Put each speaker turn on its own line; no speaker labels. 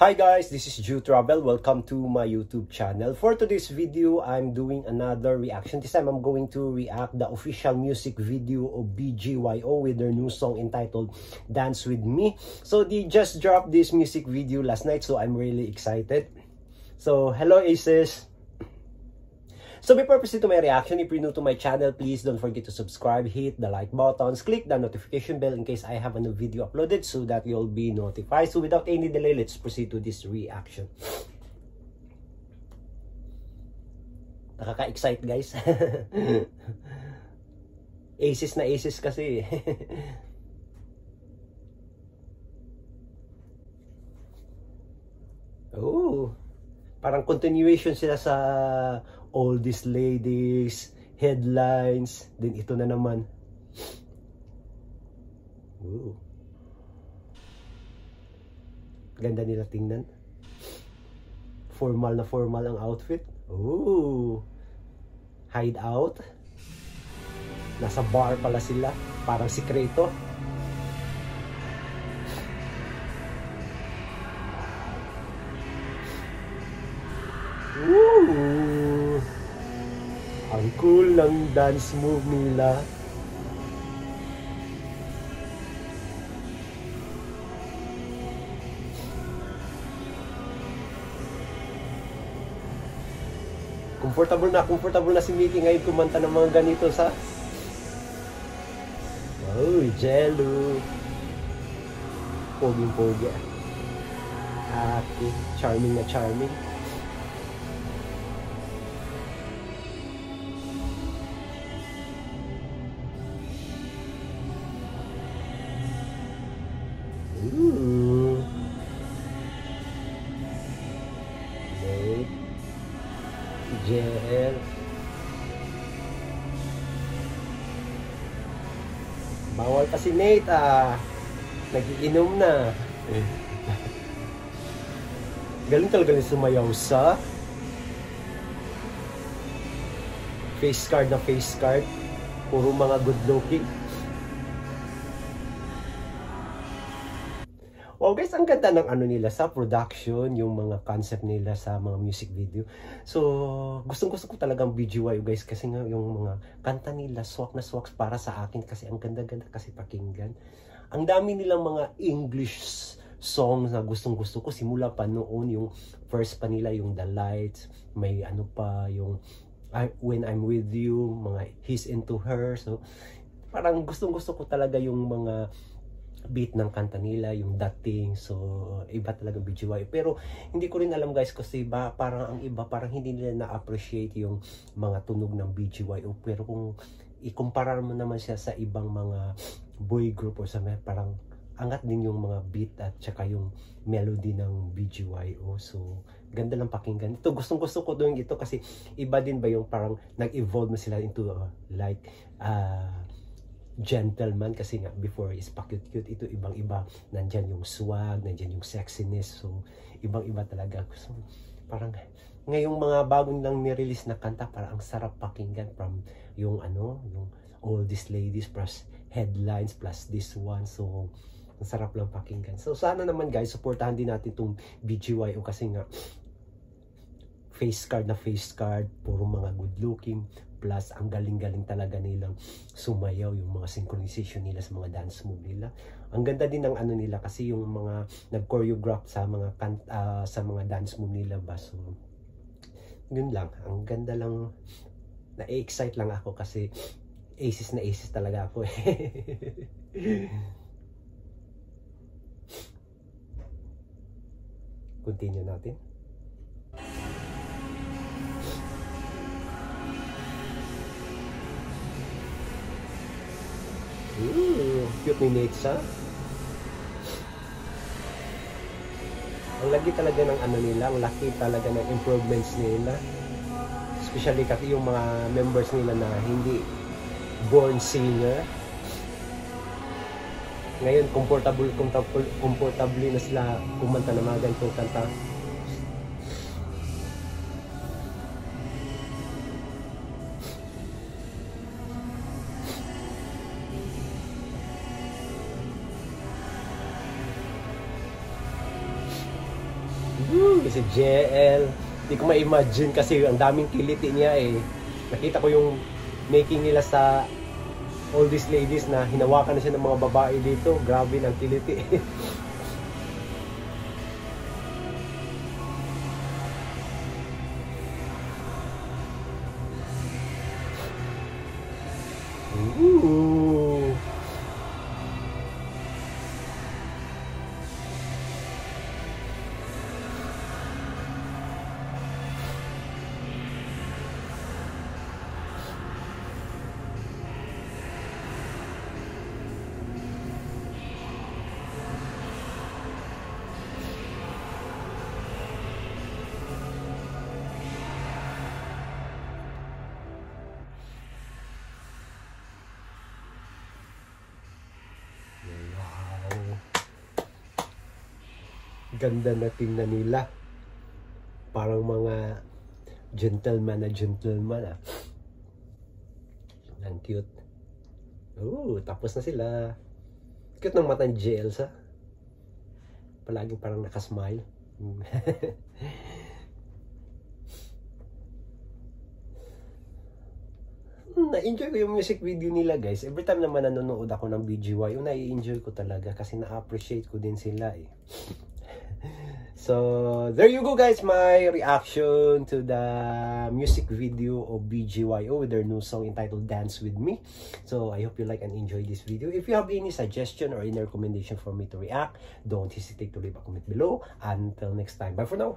Hi guys, this is Ju Travel. Welcome to my YouTube channel. For today's video, I'm doing another reaction. This time, I'm going to react the official music video of BGYO with their new song entitled Dance With Me. So they just dropped this music video last night, so I'm really excited. So hello Aces! So before proceed to my reaction, if you're new to my channel, please don't forget to subscribe, hit the like buttons, click the notification bell in case I have a new video uploaded so that you'll be notified. So without any delay, let's proceed to this reaction. Nakaka-excite guys. Aces na aces kasi. Oh, parang continuation sila sa All These Ladies, Headlines, then ito na naman. Ooh. Ganda nila tingnan. Formal na formal ang outfit. Ooh. Hideout. Nasa bar pala sila, parang sikreto. Ooh. Ang cool ng dance move nila. Comfortable na si Mickey ngayon kumanta ng mga ganito sa oh, Jello. Poging-pogi. Ate, charming na charming. Ooh. Nate. Jel. Bawal pa si Nate nagiinom na. Galing talaga ni sumayaw sa face card na face card. Puro mga good looking. Oh guys, ang ganda ng ano nila sa production, yung mga concept nila sa mga music video. So, gustong-gusto ko talagang BGYO guys kasi nga yung mga kanta nila swak na swak para sa akin kasi ang ganda-ganda kasi pakinggan. Ang dami nilang mga English songs na gustong-gusto ko simula pa noon, yung first pa nila yung The Lights, may ano pa yung When I'm With You, mga He's Into Her. So, parang gustong-gusto ko talaga yung mga beat ng kanta nila, yung dating. So iba talaga BGYO, pero hindi ko rin alam guys kasi parang ang iba parang hindi nila na-appreciate yung mga tunog ng BGYO, pero kung ikumpara mo naman siya sa ibang mga boy group or sa parang angat din yung mga beat at saka yung melody ng BGYO. So ganda lang pakinggan. Ito gustong-gusto ko doon ito kasi iba din ba yung parang nag-evolve na sila into like gentleman kasi nga before is pa-cute-cute, ito ibang-iba, nandyan yung swag, nandyan yung sexiness, so ibang-iba talaga. So parang ngayong mga bagong lang ni-release na kanta parang ang sarap pakinggan, from yung ano, yung All These Ladies plus Headlines plus this one, so ang sarap lang pakinggan. So sana naman guys, supportahan din natin tong BGYO kasi nga face card, puro mga good looking, plus ang galing-galing talaga nilang sumayaw, yung mga synchronization nila sa mga dance move nila. Ang ganda din ng ano nila kasi yung mga nag-choreograph sa mga sa mga dance move nila ba. So yun lang, ang ganda lang, na-excite lang ako kasi aces na aces talaga ako Continue natin. Cute ni Nate. Ang lagi talaga ng ano nila, ang laki talaga ng improvements nila. Especially kasi yung mga members nila na hindi born singer. Ngayon, comfortable na sila kumanta ng mga ganitong kanta. Si JL. Hindi ko ma-imagine kasi ang daming kiliti niya eh. Nakita ko yung making nila sa All These Ladies na hinawakan na siya ng mga babae dito. Grabe ng kiliti. Ooh. Ganda na tingnan nila. Parang mga gentleman na gentleman ah. Ang cute. Tapos na sila. Cute ng mata ni Elsa. Palaging parang nakasmile. Na-enjoy ko yung music video nila guys. Every time naman nanonood ako ng BGY, na-enjoy ko talaga kasi na-appreciate ko din sila eh. So, there you go guys, my reaction to the music video of BGYO with their new song entitled Dance With Me. So, I hope you like and enjoy this video. If you have any suggestion or any recommendation for me to react, don't hesitate to leave a comment below. Until next time, bye for now.